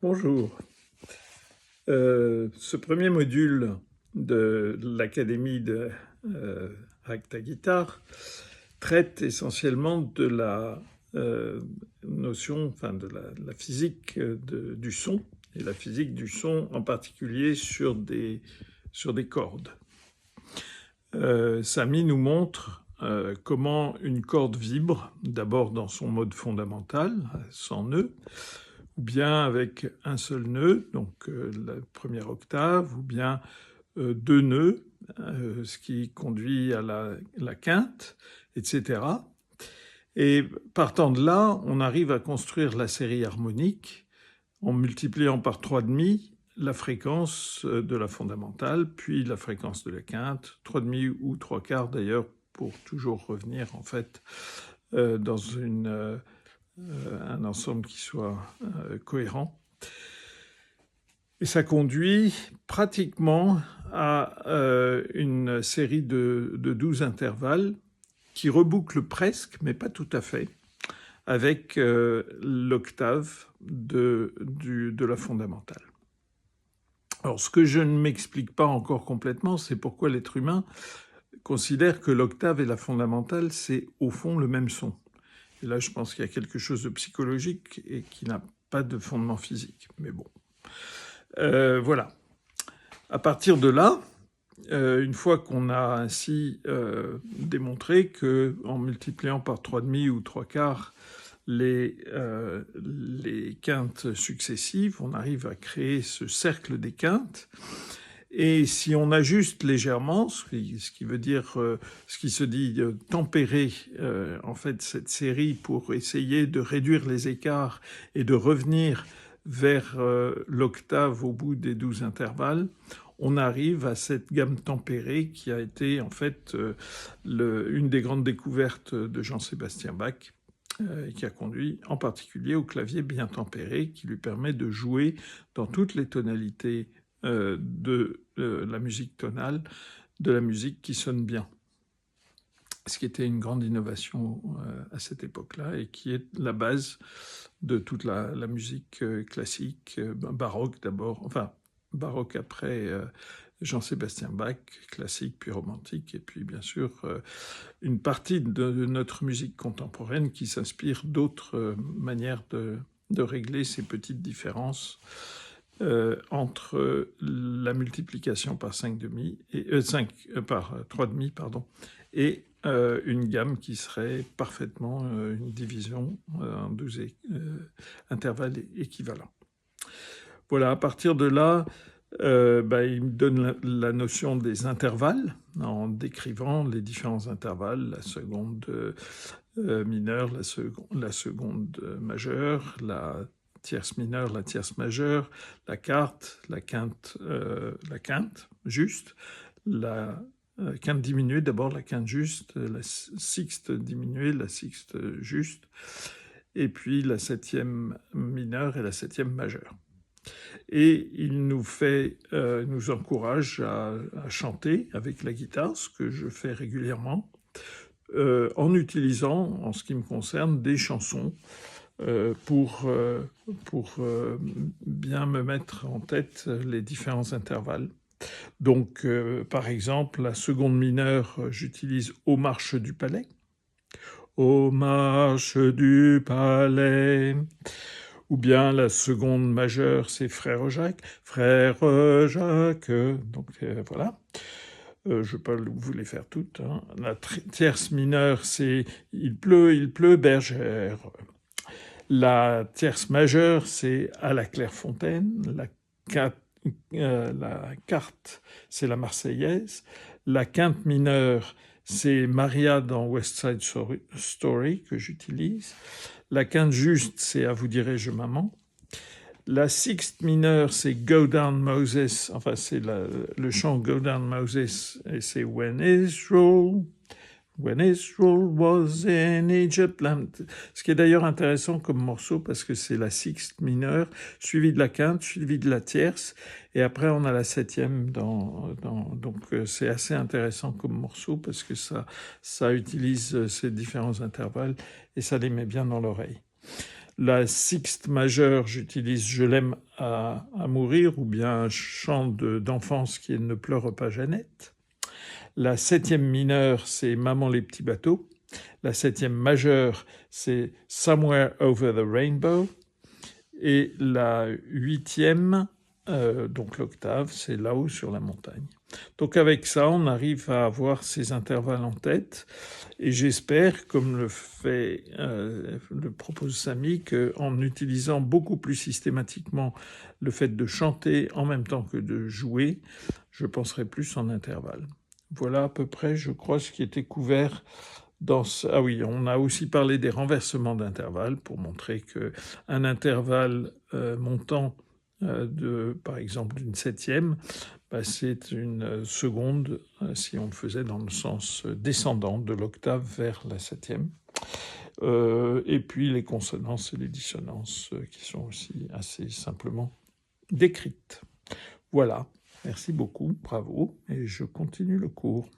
Bonjour. Ce premier module de l'Académie de Acta Guitare traite essentiellement de la notion, enfin de la physique du son, et la physique du son en particulier sur des cordes. Samy nous montre comment une corde vibre, d'abord dans son mode fondamental, sans nœud, ou bien avec un seul nœud, donc la première octave, ou bien deux nœuds, ce qui conduit à la quinte, etc. Et partant de là, on arrive à construire la série harmonique en multipliant par 3,5 la fréquence de la fondamentale, puis la fréquence de la quinte, 3,5 ou 3/4 d'ailleurs, pour toujours revenir en fait dans un ensemble qui soit cohérent. Et ça conduit pratiquement à une série de 12 intervalles qui rebouclent presque, mais pas tout à fait, avec l'octave de la fondamentale. Alors, ce que je ne m'explique pas encore complètement, c'est pourquoi l'être humain considère que l'octave et la fondamentale, c'est au fond le même son. Et là, je pense qu'il y a quelque chose de psychologique et qui n'a pas de fondement physique. Mais bon. Voilà. À partir de là, une fois qu'on a ainsi démontré qu'en multipliant par 3,5 ou 3/4 les quintes successives, on arrive à créer ce cercle des quintes. Et si on ajuste légèrement, ce qui veut dire, ce qui se dit tempérer en fait cette série pour essayer de réduire les écarts et de revenir vers l'octave au bout des 12 intervalles, on arrive à cette gamme tempérée qui a été en fait une des grandes découvertes de Jean-Sébastien Bach, qui a conduit en particulier au clavier bien tempéré, qui lui permet de jouer dans toutes les tonalités de la musique tonale, de la musique qui sonne bien. Ce qui était une grande innovation à cette époque-là et qui est la base de toute la musique classique, baroque d'abord, enfin baroque après Jean-Sébastien Bach, classique puis romantique, et puis bien sûr une partie de notre musique contemporaine qui s'inspire d'autres manières de régler ces petites différences entre la multiplication par 5,5 et par 3,5 pardon, et une gamme qui serait parfaitement une division en 12 intervalles équivalents. Voilà, à partir de là, il me donne la notion des intervalles en décrivant les différents intervalles, la seconde mineure, la seconde majeure, la tierce mineure, la tierce majeure, la quarte, la quinte juste, la quinte diminuée, d'abord la quinte juste, la sixte diminuée, la sixte juste, et puis la septième mineure et la septième majeure. Et il nous encourage à chanter avec la guitare, ce que je fais régulièrement, en utilisant, en ce qui me concerne, des chansons pour bien me mettre en tête les différents intervalles. Donc, par exemple, la seconde mineure, j'utilise « Aux marches du palais ». Aux marches du palais. Ou bien la seconde majeure, c'est Frère Jacques. Frère Jacques. Donc voilà. Je ne vais pas vous les faire toutes. Hein. La tierce mineure, c'est il pleut, bergère. La tierce majeure, c'est à la Clairefontaine. La quarte, c'est la Marseillaise. La quinte mineure, c'est Maria dans West Side Story que j'utilise. La quinte juste, c'est À vous dirai-je maman. La sixte mineure, c'est Go Down Moses. Enfin, c'est le chant Go Down Moses et c'est When Israel was in Egypt. Ce qui est d'ailleurs intéressant comme morceau parce que c'est la sixte mineure, suivie de la quinte, suivie de la tierce, et après on a la septième. Donc c'est assez intéressant comme morceau parce que ça utilise ces différents intervalles et ça les met bien dans l'oreille. La sixte majeure, j'utilise Je l'aime à mourir, ou bien un chant d'enfance qui est Ne pleure pas Jeannette. La septième mineure, c'est Maman les petits bateaux. La septième majeure, c'est Somewhere over the Rainbow. Et la huitième, donc l'octave, c'est Là-haut sur la montagne. Donc avec ça, on arrive à avoir ces intervalles en tête. Et j'espère, comme le propose Samy, qu'en utilisant beaucoup plus systématiquement le fait de chanter en même temps que de jouer, je penserai plus en intervalles. Voilà à peu près, je crois, ce qui était couvert dans ce... Ah oui, on a aussi parlé des renversements d'intervalles pour montrer qu'un intervalle montant par exemple, d'une septième, c'est une seconde si on le faisait dans le sens descendant de l'octave vers la septième. Et puis les consonances et les dissonances qui sont aussi assez simplement décrites. Voilà, merci beaucoup, bravo, et je continue le cours.